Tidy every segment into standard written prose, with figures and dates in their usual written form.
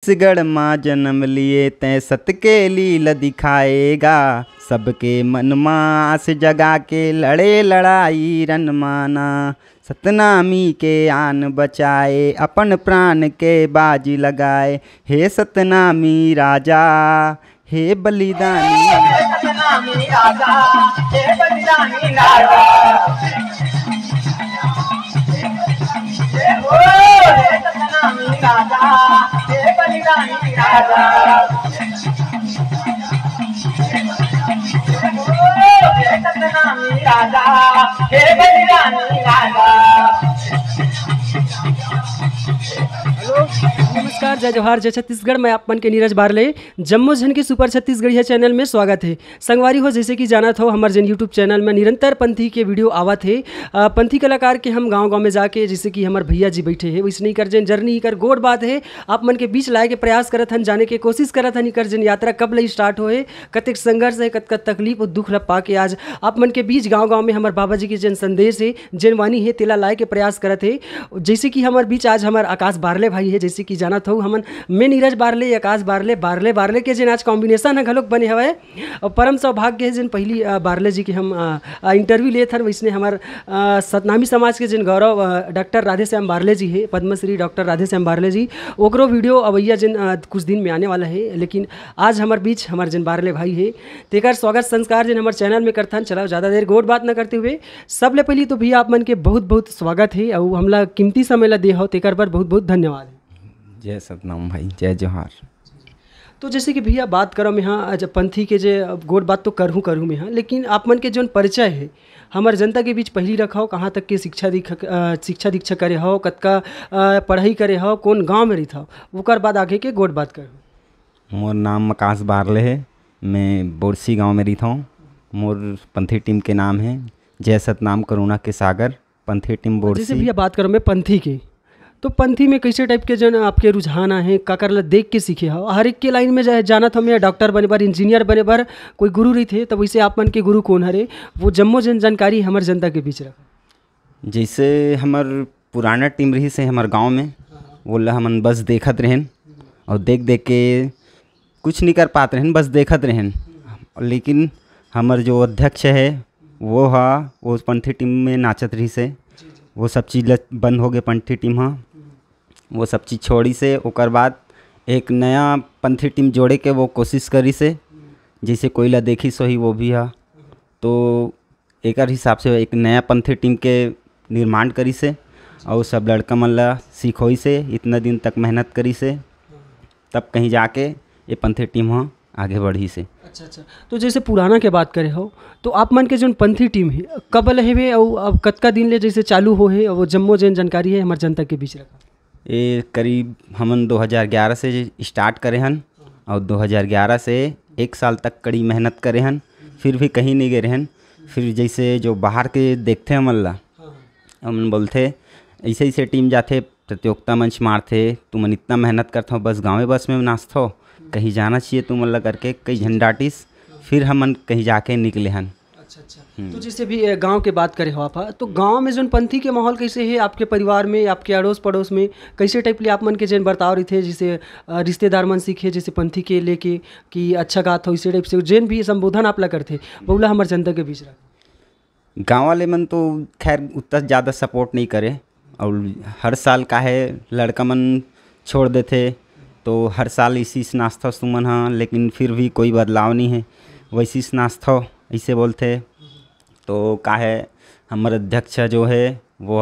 छत्तीसगढ़ माँ जन्म लिए तय सत के लीला दिखाएगा। सबके मन माँ आस जगा के लड़े लड़ाई रन माना। सतनामी के आन बचाए अपन प्राण के बाजी लगाए। हे सतनामी राजा हे बलिदानी। सतनामी राजा हे बलिदानी राजा। हे सतनामी राजा हे बलिदानी राजा। हे सतनामी राजा हे बलिदानी राजा। हेलो नमस्कार, जय जोहार, जय छत्तीसगढ़। मैं आप मन के नीरज बारले जम्मू झन के सुपर छत्तीसगढ़िया चैनल में स्वागत है। संगवारी हो, जैसे कि जाना था हमारे जन यूट्यूब चैनल में निरंतर पंथी के वीडियो आवत है। पंथी कलाकार के हम गांव-गांव में जाके, जैसे कि हमारे भैया जी बैठे हैं, वैसे नहीं कर जन जर्नी कर गोड़ बात है आप मन के बीच लाए के प्रयास करत हन, जाने के कोशिश करत हन कर जन यात्रा कब ले स्टार्ट होए, कतेक संघर्ष है, कत तकलीफ और दुख लग पा के आज आप मन के बीच गाँव-गाँव में हमारे बाबा जी के जन संदेश है, जन वाणी है, तेला लाए के प्रयास करत है। जैसे कि हमारे बीच आज हमारे आकाश बारले भाई है, जैसे कि जाना था हमन मैं नीरज बारले आकाश बारले बारले बारले के जिन आज कॉम्बिनेशन है घलोक बने हवे। और परम सौभाग्य है जिन पहली बारले जी के हम इंटरव्यू लिए थे। वैसने हमार सतनामी समाज के जिन गौरव डॉक्टर राधेश्याम बारले जी है, पद्मश्री डॉक्टर राधेश्याम बारले जी, ओकरो वीडियो अवैया जिन कुछ दिन में आने वाला है। लेकिन आज हमारे बीच हमारे जिन बारले भाई है, तेकर स्वागत संस्कार जिन हमारे चैनल में करथन। चलो ज़्यादा देर गोड़ बात न करते हुए सबले पहली तो भैया आप मन के बहुत बहुत स्वागत है और हमला कीमती समय ला दे हो, तेकर पर बहुत बहुत धन्यवाद। जय सतनाम भाई, जय जोहार। तो जैसे कि भैया बात करो मैं हाँ जब पंथी के जे गोड़ बात तो करूँ मैं हाँ, लेकिन आप मन के जो परिचय है हमारे जनता के बीच पहली रखा हो, कहाँ तक के शिक्षा दीक्षा करे हो, कतका पढ़ाई करे हो, कौन गांव में रही था, ओकर बाद आगे के गोड़ बात करो। मोर नाम आकाश बारले है, मैं बोरसी गांव में रहता हूँ। मोर पंथी टीम के नाम है जय सतनाम करुणा के सागर पंथी टीम बोरसी। जैसे भैया बात करो मैं पंथी की, तो पंथी में कैसे टाइप के जन आपके रुझान है, काकर ला देख के सीखे हो, हर एक के लाइन में जाना था मैं डॉक्टर बने बार, इंजीनियर बने बार कोई गुरु रही थे, तो वैसे आप मन के गुरु कौन हरे, वो जम्मो जानकारी हमारे जनता के बीच रखा। जैसे हमार पुराना टीम रही से हमारे गांव में, वो हमन बस देखत रहन और देख देख के कुछ नहीं कर पाते रहन, बस देखत रहन। लेकिन हमार जो अध्यक्ष है वो पंथी टीम में नाचत रही से, वो सब चीज़ बंद हो गए पंथी टीम। हाँ, वो सब चीज़ छोड़ी से ओकर बाद एक नया पंथी टीम जोड़े के वो कोशिश करी से, जैसे कोई ला देखी सो ही वो भी है। तो एक हिसाब से एक नया पंथी टीम के निर्माण करी से और सब लड़का मन ला सीखोई से, इतना दिन तक मेहनत करी से, तब कहीं जाके ये पंथी टीम हाँ आगे बढ़ी से। अच्छा, तो जैसे पुराना के बात करे हो, तो आप मन के जो पंथी टीम है कब लहे और अब कतका दिन ले जैसे चालू हो है, और वो जम्मो जन जानकारी है हमारे जनता के बीच रखा। ये करीब हमन 2011 से स्टार्ट करे हन और 2011 से एक साल तक कड़ी मेहनत करे हन, फिर भी कहीं नहीं गए रहन। फिर जैसे जो बाहर के देखते हमन ला, हमन बोलते ऐसे ऐसे टीम जाते प्रतियोगिता मंच मारते, तुमन इतना मेहनत करते हो, बस गाँव बस में नाचते हो, कहीं जाना चाहिए तुम लग करके कई झंडाटिस, फिर हमन कहीं जाके निकले हन। अच्छा, तो जैसे भी गांव के बात करे हो आप, तो गांव में जो पंथी के माहौल कैसे है, आपके परिवार में, आपके अड़ोस पड़ोस में कैसे टाइप ले आप मन के जन बर्ताव रही थे, जैसे रिश्तेदार मन सीखे जैसे पंथी के लेके कि अच्छा गात हो, इसी टाइप से जैन भी संबोधन आप ला करते बहुला हमारे जनता के बीच रहा। गाँव वाले मन तो खैर उतना ज़्यादा सपोर्ट नहीं करे, और हर साल का है लड़का मन छोड़ देते, तो हर साल इसी से नाचता सुमन हाँ, लेकिन फिर भी कोई बदलाव नहीं है, वैसी से नाचता ऐसे बोलते। तो का है हमारे अध्यक्ष जो है वो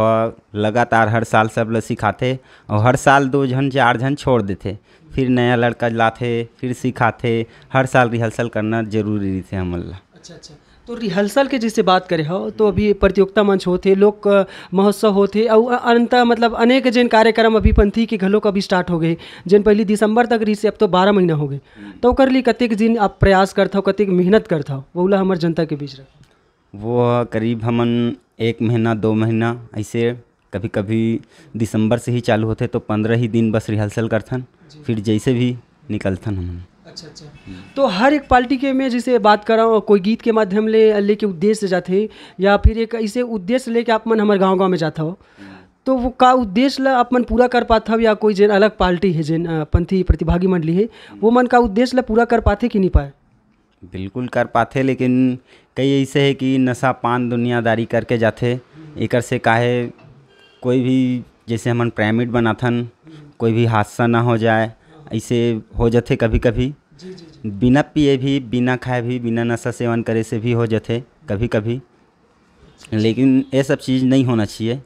लगातार हर साल सब लोग सिखाते, और हर साल 2 जन 4 जन छोड़ देते, फिर नया लड़का लाते, फिर सिखाते, हर साल रिहर्सल करना जरूरी थे हमला। अच्छा, तो रिहर्सल के जैसे बात करे हो, तो अभी प्रतियोगिता मंच होते, लोक महोत्सव होते, और अंत मतलब अनेक जन कार्यक्रम अभी पंथी के घलों अभी स्टार्ट हो गए, जन पहली दिसंबर तक रही से अब तो 12 महीना हो गए। तो कर लिए कतेक दिन आप प्रयास करता हो, कतेक मेहनत करता हो, वो हमारे जनता के बीच रहा। वो करीब हमन 1 महीना 2 महीना ऐसे, कभी कभी दिसंबर से ही चालू होते, तो 15 ही दिन बस रिहर्सल करथन, फिर जैसे भी निकलथन हमन। अच्छा, तो हर एक पार्टी के में जैसे बात कर रहा हूँ, कोई गीत के माध्यम ले लेके उद्देश्य जाते, या फिर एक ऐसे उद्देश्य लेके आप मन हमारे गांव में जाता हो, तो वो का उद्देश्य ला आप मन पूरा कर पात हव, या कोई जेन अलग पार्टी है जेन पंथी प्रतिभागी मंडली है वो मन का उद्देश्य ला पूरा कर पाते कि नहीं पाए? बिल्कुल कर पाथे, लेकिन कई ऐसे है कि नशा पान दुनियादारी करके जाथे। एकर से काहे कोई भी जैसे हमन पिरामिड बनाथन, कोई भी हादसा ना हो जाए, ऐसे हो जाथे कभी कभी। बिना पिए भी, बिना खाए भी, बिना नशा सेवन करे से भी हो जाथे कभी कभी, लेकिन ये सब चीज़ नहीं होना चाहिए।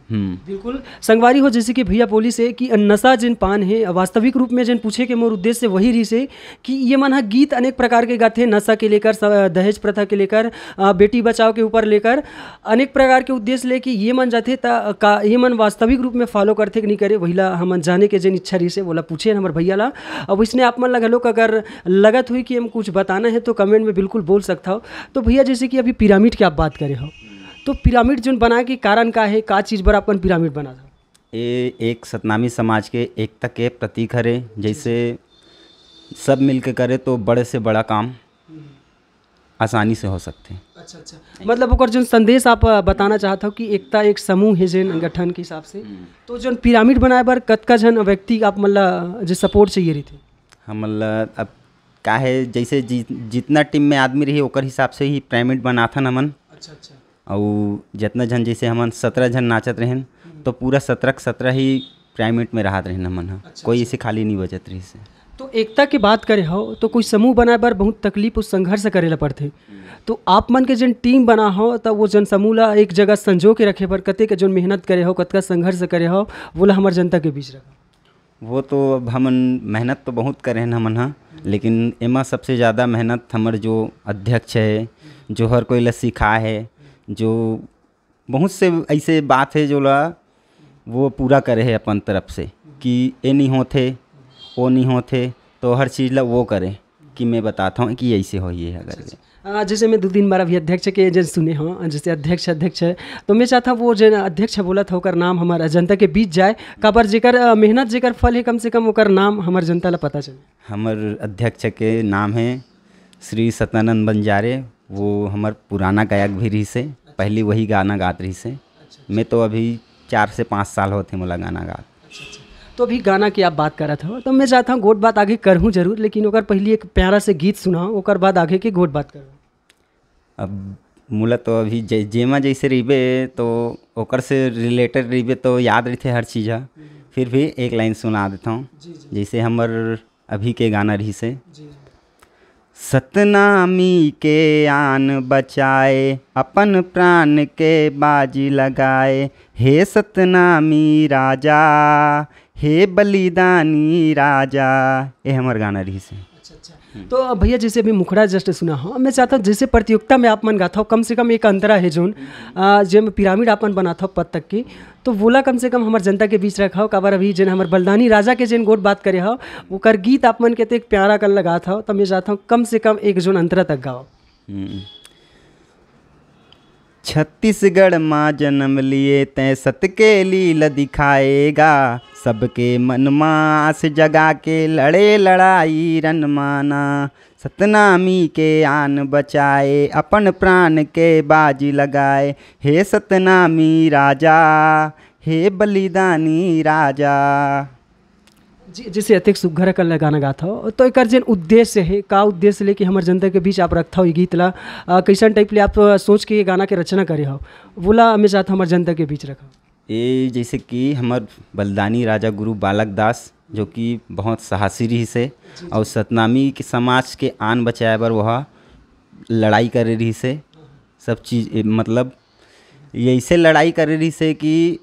बिल्कुल संगवारी हो, जैसे कि भैया बोली से कि नशा जिन पान है वास्तविक रूप में जिन पूछे के मोर उद्देश्य वही रही से कि ये मन गीत अनेक प्रकार के गाथे, नशा के लेकर दहेज प्रथा के लेकर बेटी बचाओ के ऊपर लेकर अनेक प्रकार के उद्देश्य लेके ये मन जाते का ये मन वास्तविक रूप में फॉलो करते कि नहीं करे, वही ला हम जाने के जिन इच्छा रही से बोला पूछे हमारे भैया ला। अब इसने आप मन लगा लोग अगर लगत हुई कि हम कुछ बताना है तो कमेंट में बिल्कुल बोल सकता हो। तो भैया जैसे कि अभी पिरामिड की आप बात करे हो, तो पिरामिड जो बनाए के कारण का है, का चीज़ पर अपन पिरामिड बना था? ये एक सतनामी समाज के एकता के प्रतीक हरे। जैसे सब मिलके करे तो बड़े से बड़ा काम आसानी से हो सकते हैं। अच्छा, मतलब ओकर जो संदेश आप बताना चाहते हो कि एकता एक समूह है जिन गठन के हिसाब से, तो जो पिरामिड बनाए बर कतका जन व्यक्ति आप मतलब जो सपोर्ट चाहिए रही थे? हम अब का है जैसे जितना टीम में आदमी रही ओकर हिसाब से ही पिरामिड बनाथन हमन। अच्छा, और जितना जन जैसे हमन 17 जन नाचत रहें तो पूरा 17 ही पिरामिड में रहत रहें हमन। कोई ऐसे खाली नहीं बचत रही से। तो एकता की बात करे हो तो कोई समूह बनाए बर बहुत तकलीफ और संघर्ष करेला पड़ते, तो आप मन के जन टीम बना हो तो वो जन समूह ला एक जगह संजो के रखे बर कते के जो मेहनत करे हो, कतका संघर्ष करे हो, वो ला हमार जनता के बीच रखा? वो तो अब हमन मेहनत तो बहुत करे हैं हमन हाँ, लेकिन एमा सबसे ज़्यादा मेहनत हमार जो अध्यक्ष है, जो हर कोई ला सिखा है, जो बहुत से ऐसे बात है जो ला वो पूरा करे है अपन तरफ से कि ये नहीं होते वो नहीं होते, तो हर चीज़ ला वो करे कि मैं बताता हूँ कि ऐसे हो ये अगर जैसे मैं 2 दिन बार अभी अध्यक्ष के जन सुने हो, जैसे अध्यक्ष है तो मैं चाहता वो जन अध्यक्ष बोला था ओकर नाम हमारा जनता के बीच जाए, काबर जेकर मेहनत जेकर फल है कम से कम ओकर नाम हमार जनता ला पता चले। हमार अध्यक्ष के नाम है श्री सत्यानंद बंजारे। वो हमार पुराना गायक भी रही से, पहले वही गाना गात रही से। मैं तो अभी 4 से 5 साल होते मोला गाना गात। तो अभी गाना की आप बात करत हो तो मैं चाहता हूँ गोट बात आगे करहूँ जरूर, लेकिन ओकर पहले एक प्यारा से गीत सुनाओ, ओकर बाद आगे के गोट बात करूँ। अब मोला तो अभी जेमा जैसे रहीबे तो ओकर से रिलेटेड रहीबे तो याद रहते हर चीज़, फिर भी एक लाइन सुना देता हूँ। जैसे हमार अभी के गाना रही से, सतनामी के आन बचाए अपन प्राण के बाजी लगाए, हे सतनामी राजा हे बलिदानी राजा, ये हमार गाना रही से। तो भैया जैसे अभी मुखड़ा जस्ट सुना हो, मैं चाहता हूँ जैसे प्रतियोगिता में आप मन गाता हो कम से कम एक अंतरा है जोन जब पिरामिड आप मन बनाता हो पद तक की, तो बोला कम से कम हमार जनता के बीच रखा हो। काबर अभी जन हमार बलिदानी राजा के जिन गोट बात करे हो वो कर गीत आप मन के एक प्यारा कर लगाता हो, तो मैं चाहता हूँ कम से कम एक जोन अंतरा तक गाओ। छत्तीसगढ़ माँ जन्म लिए तय सत के लीला दिखाएगा, सबके मन मास जगा के लड़े लड़ाई रन माना, सतनामी के आन बचाए अपन प्राण के बाजी लगाए, हे सतनामी राजा हे बलिदानी राजा। जी जैसे अतिक सुघर कर गाना गाता हो तो एक जन उद्देश्य है, का उद्देश्य लेके हमारे जनता के बीच आप रखता हो ये गीत ला कैसन टाइप ले आप सोच के ये गाना के रचना करे हो, बोला मैं चाहता हमारे जनता के बीच रखा। ये जैसे कि हमार बलिदानी राजा गुरु बालक दास जो कि बहुत साहसी रही से और सतनामी के समाज के आन बचाए बर वह लड़ाई करे रही से, सब चीज़ मतलब ये ऐसे लड़ाई करे रही से कि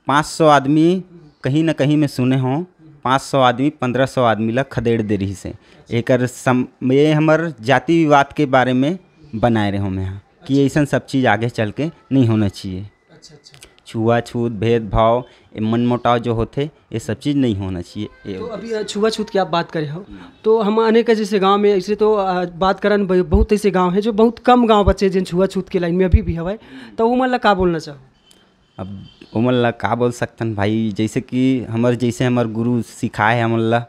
500 आदमी कहीं ना कहीं में सुने हों, 500 आदमी 1500 आदमी ला खदेड़ दे रही से। एक ये हमार जाति विवाद के बारे में बनाए रहे हमें यहाँ कि ऐसा सब चीज़ आगे चल के नहीं होना चाहिए। छुआछूत भेदभाव मनमुटाव जो होते ये सब चीज़ नहीं होना चाहिए। तो अभी छुआछूत की आप बात करें हो तो हम अनेक जैसे गांव में ऐसे तो बात करन बहुत ऐसे गांव है जो बहुत कम गांव बचे जिन छुआछूत के लाइन में अभी भी हवा, तो वो मतलब का बोलना चाहो? अब उमल्ला का बोल सकतन भाई, जैसे कि हमार गुरु सिखाए हमल्ला,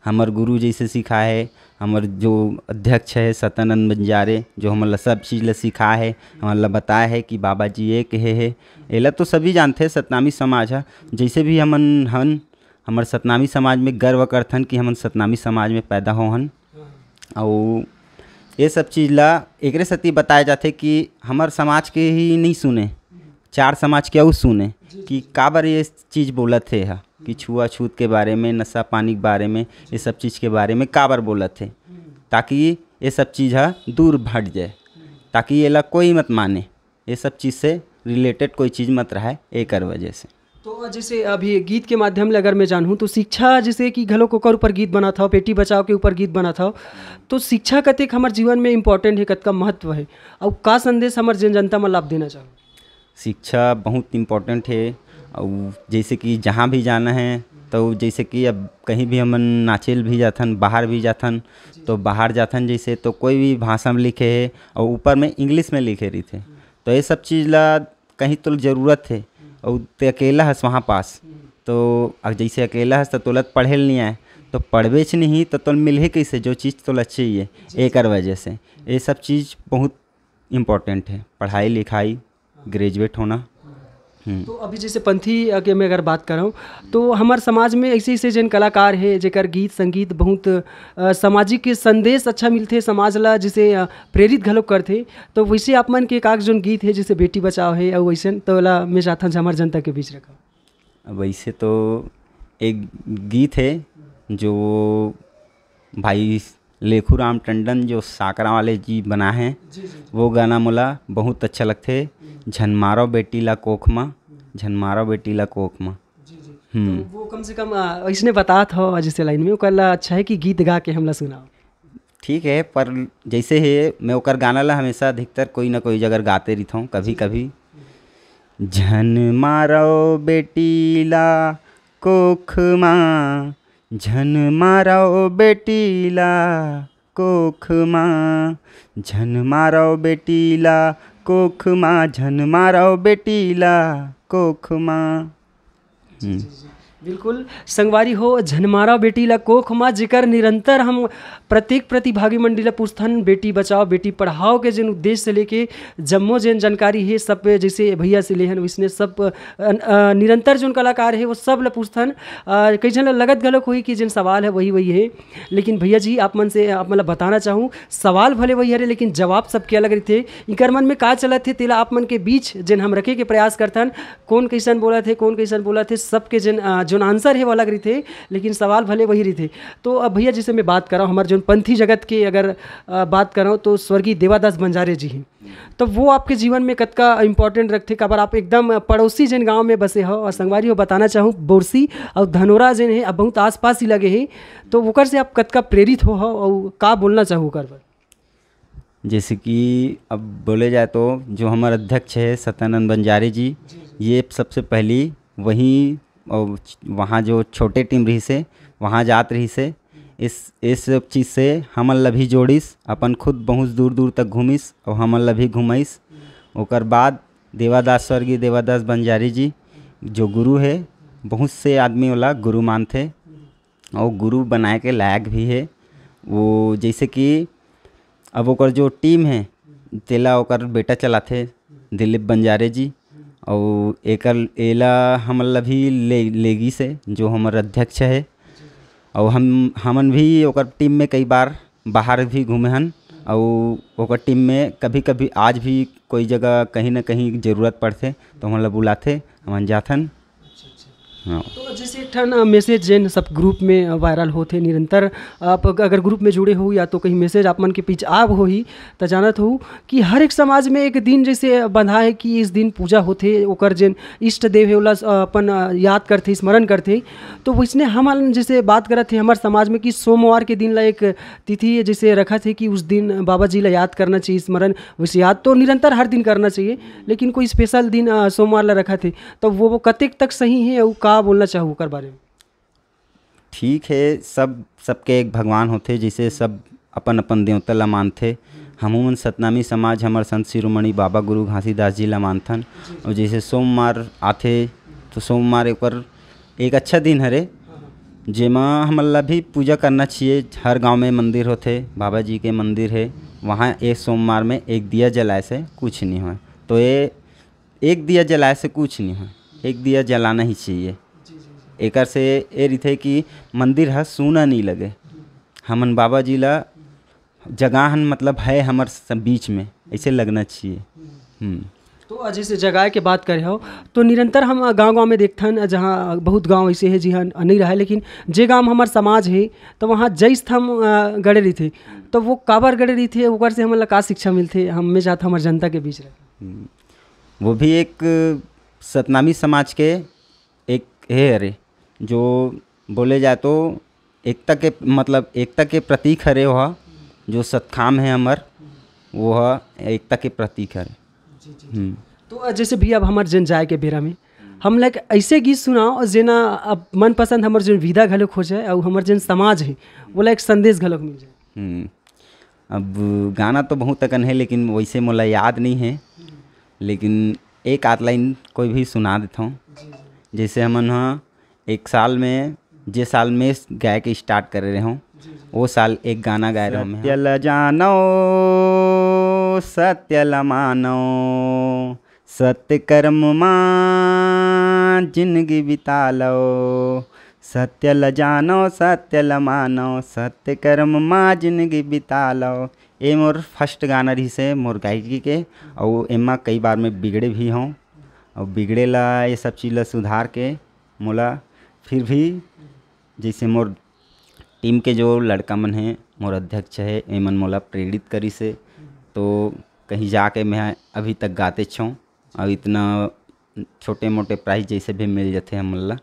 हमार गुरु जैसे सिखाए हमार जो अध्यक्ष है सत्यानंद बंजारे, जो हमला सब चीज़ ला सिखा है, हमला बताया है कि बाबा जी ये कहे है। एला तो सभी जानते हैं सतनामी समाज है, जैसे भी हमन हन हमार सतनामी समाज में गर्व करथन कि हमन सतनामी समाज में पैदा हो हन। और ये सब चीज़ ला एकरे सती बताया जाते कि हमार समाज के ही नहीं सुने, चार समाज के और सुने कि काबर ये चीज़ बोलत है कि छुआछूत के बारे में, नशा पानी के बारे में, ये सब चीज़ के बारे में काबर बोलत है, ताकि ये सब चीज़ दूर हट जाए, ताकि ये ला कोई मत माने, ये सब चीज़ से रिलेटेड कोई चीज़ मत रहे एक वजह से। तो जैसे अभी गीत के माध्यम से अगर मैं जानूँ तो शिक्षा जैसे कि घलों के ऊपर गीत बना था, बेटी बचाओ के ऊपर गीत बना था, तो शिक्षा कतेक हमारे जीवन में इम्पोर्टेंट है, कतका महत्व है और का संदेश हमारे जनता में लाभ देना चाहो? शिक्षा बहुत इम्पोर्टेंट है। और जैसे कि जहाँ भी जाना है तो जैसे कि अब कहीं भी हमन नाचेल भी जाथन, बाहर भी जाथन, तो बाहर जाथन जैसे तो कोई भी भाषा में लिखे है और ऊपर में इंग्लिश में लिखे रही थे, तो ये सब चीज़ ला कहीं तो ज़रूरत है। और ते अकेला हस वहाँ पास, तो जैसे अकेला हस तो तोलत पढ़े नहीं आए, तो पढ़वे नहीं तो तुम मिले कैसे जो चीज़ तो चाहिए, एक वजह से ये सब चीज़ बहुत इम्पोर्टेंट है, पढ़ाई लिखाई ग्रेजुएट होना। तो अभी जैसे पंथी के मैं अगर बात कर रहा हूँ तो हमारे समाज में ऐसे ऐसे जन कलाकार है जेकर गीत संगीत बहुत सामाजिक संदेश अच्छा मिलते समाज ला, जिसे प्रेरित घलोक करते, तो वैसे आप मन के एक जो गीत है जैसे बेटी बचाओ है और वैसे तो ला मैं चाहता हूँ हमारे जनता के बीच रखा। वैसे तो एक गीत है जो भाई लेखूराम टंडन जो साकरा वाले जी बना है, वो गाना मोला बहुत अच्छा लगते, झनमारो बेटी ला कोख माँ, झनमारो बेटी ला कोख माँ। तो वो कम से कम इसने बता था जैसे लाइन में वो कल अच्छा है कि गीत गा के हमला सुनाओ। ठीक है, पर जैसे है मैं ओकर गाना ला हमेशा अधिकतर कोई ना कोई जगह गाते रहता हूँ कभी कभी। झनमारो बेटी ला कोख माँ, झन मारो बेटी ला कोख माँ, झन मारो बेटी ला कोख माँ, झन मारो बेटी ला कोख माँ। बिल्कुल संगवारी हो, झनमारा बेटी ला कोख माँ, जिकर निरंतर हम प्रत्येक प्रतिभागी मंडली ला पूछथन बेटी बचाओ बेटी पढ़ाओ के जिन उद्देश्य से लेके जम्मो जन जानकारी है सब पे, जैसे भैया से लेहन उसने सब निरंतर जो कलाकार है वो सब ला पूछथन। कई जन लगत गलत हुई कि जिन सवाल है वही वही है, लेकिन भैया जी आप मन से आप मतलब बताना चाहूँ सवाल भले वही है लेकिन जवाब सबके अलग रहते। इनकर मन में का चलत थे तेला आप मन के बीच जिन हम रखे के प्रयास करथन, कौन कैसन बोला थे कौन कैसन बोला थे, सबके जिन जो आंसर है वो अलग रही थे लेकिन सवाल भले वही रही थे। तो अब भैया जिसे मैं बात कर रहा हूँ हमारे जो पंथी जगत के अगर बात कर रहा हूँ तो स्वर्गीय देवादास बंजारे जी हैं, तो वो आपके जीवन में कतका इम्पोर्टेंट रखते, काबर आप एकदम पड़ोसी जिन गांव में बसे हो और संगवारी हो बताना चाहूँ बोरसी और धनोरा जिन है अब बहुत आसपास ही लगे हैं, तो वोकर से आप कतका प्रेरित हो और का बोलना चाहूँ कर पर? जैसे कि अब बोले जाए तो जो हमारे अध्यक्ष है सत्यानंद बंजारे जी, ये सबसे पहली वहीं और वहाँ जो छोटे टीम रही से वहाँ जात रही से इस चीज़ से हमन ला भी जोड़िस, अपन खुद बहुत दूर दूर तक घूमिस और हमन ला भी घुमाइस। ओकर बाद देवादास स्वर्गीय देवादास बंजारी जी जो गुरु है, बहुत से आदमी वाला गुरु मानते और गुरु बनाए के लायक भी है वो। जैसे कि अब ओकर जो टीम है तेला ओकर बेटा चलाते दिलीप बंजारे जी, और एकल एला हमन भी लेगी से जो हमारे अध्यक्ष है, और हमन भी ओकर टीम में कई बार बाहर भी घूमे हन, और ओकर टीम में कभी कभी आज भी कोई जगह कहीं ना कहीं ज़रूरत पड़ते तो हमन बुलाते, हमन जाथन। हाँ। तो जैसे एक ठन मैसेज जिन सब ग्रुप में वायरल होते निरंतर, आप अगर ग्रुप में जुड़े हो या तो कहीं मैसेज आप मन के पीछे आब हो ही तो जानत हो कि हर एक समाज में एक दिन जैसे बंधा है कि इस दिन पूजा होते, ओकर जिन इष्ट देव है ओला अपन याद करते स्मरण करते। तो वैसने हम जैसे बात करत थे हमारे समाज में कि सोमवार के दिन ला एक तिथि जैसे रखा थे कि उस दिन बाबा जी ला याद करना चाहिए स्मरण, वैसे याद तो निरंतर हर दिन करना चाहिए लेकिन कोई स्पेशल दिन सोमवार ला रखा थे, तो वो कतेक तक सही है और का बोलना चाहूँ कर बारे में? ठीक है, सबके एक भगवान होते, जैसे सब अपन अपन देवता ला मानते। हमूमन सतनामी समाज हमारे संत शिरोमणि बाबा गुरु घासीदास जी ला मानथन, और जैसे सोमवार आते तो सोमवार एक अच्छा दिन हरे, जेमा हमला भी पूजा करना चाहिए। हर गांव में मंदिर होते, बाबा जी के मंदिर है, वहाँ एक सोमवार में एक दिया जलाए से कुछ नहीं हो। तो ये एक दिया जलाए से कुछ नहीं हो, एक दिया जलाना ही चाहिए। एकर से ये रीते कि मंदिर है सूना नहीं लगे। हमन बाबा जी ला जगह मतलब है हमार बीच में, ऐसे लगना चाहिए। तो जैसे जगह के बात करे हो तो निरंतर हम गांव में देखथन, जहाँ बहुत गांव ऐसे है जी हाँ नहीं रहा, लेकिन जे गांव हमार समाज है तो वहाँ जैस हम गड़े रही थे, तो वो काबर गड़े रही थे, ओकर से हमला का शिक्षा मिलते हमें जाता हमार जनता के बीच रहे। वो भी एक सतनामी समाज के एक है, अरे जो बोले जाए तो एकता के मतलब एकता के प्रतीक हरे वह जो सतखाम है हमार, वो एकता के प्रतीक है। तो जैसे भी अब हमार जन जाए के बेरा में हम लाइक ऐसे गीत सुनाओ जेना अब मनपसंद हमार जो विधा घलोक हो जाए और हमार जन समाज है वो लाइक संदेश घलोक मिल जाए। अब गाना तो बहुत अकन है, लेकिन वैसे मोला याद नहीं है, लेकिन एक आध लाइन कोई भी सुना देता हूँ। जैसे हमन हाँ एक साल में जे साल में गाय के स्टार्ट कर रहे हों, वो साल एक गाना गाए रहा हूँ। सत्य जानो सत्य ल मानो, सत्य कर्म मां जिंदगी बिता लो। सत्य ल जानो सत्य ल मानो, सत्य कर्म मां जिंदगी बिता लो। ये मोर फर्स्ट गाना रही से मोर गायकी के, और एमा कई बार में बिगड़े भी हों, और बिगड़े ला ये सब चीज़ ला सुधार के मोला फिर भी जैसे मोर टीम के जो लड़का मन हैं, मोर अध्यक्ष है, एमन मोला प्रेरित करी से, तो कहीं जाके मैं अभी तक गाते छूँ, और इतना छोटे मोटे प्राइज जैसे भी मिल जाते हैं हमला।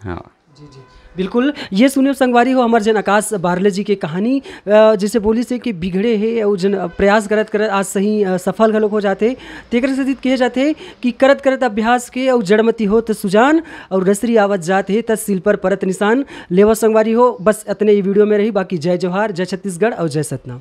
हाँ जी जी बिल्कुल, ये सुने संगवारी हो हमारे जन आकाश बारले जी की कहानी, जैसे बोली से कि बिगड़े है और जन प्रयास करत करत आज सही सफल घलोक हो जाते। तेकर से कहे जाते कि करत करत अभ्यास के और जड़मती हो तो सुजान, और रसरी आवत जाते त सिल पर परत निशान। लेवा संगवारी हो बस इतने ही वीडियो में रही, बाकी जय जोहार, जय छत्तीसगढ़ और जय सतनाम।